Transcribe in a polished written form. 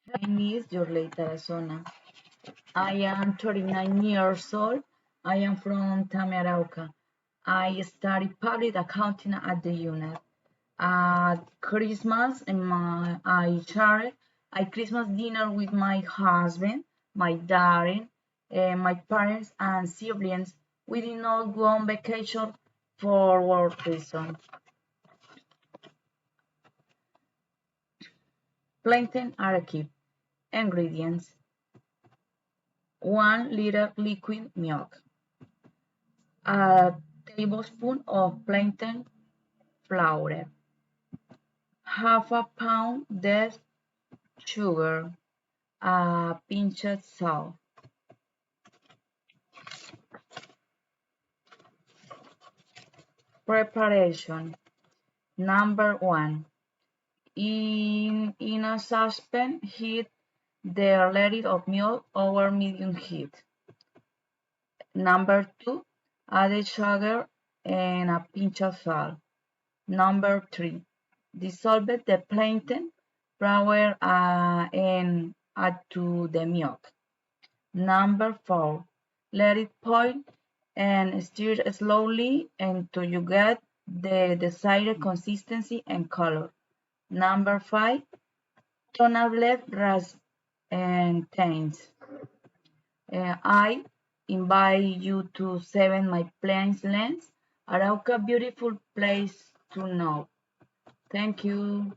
My name is Yorley Tarazona. I am 39 years old. I am from Tamarauca. I studied public accounting at the UNAD. At Christmas, I shared a Christmas dinner with my husband, my dad, my parents, and siblings. We did not go on vacation for work reasons. Plantain are key. Ingredients: 1 liter liquid milk, a tablespoon of plantain flour, half a pound dead sugar, a pinch of salt. Preparation. Number 1. In a saucepan, heat the liter of milk over medium heat. Number 2. Add sugar and a pinch of salt. Number 3. Dissolve the plantain flour and add to the milk. Number 4. Let it boil and stir slowly until you get the desired consistency and color. Number 5. Turn up left rice and tains. I invite you to 7 My Plains Lands, Arauca, beautiful place to know. Thank you.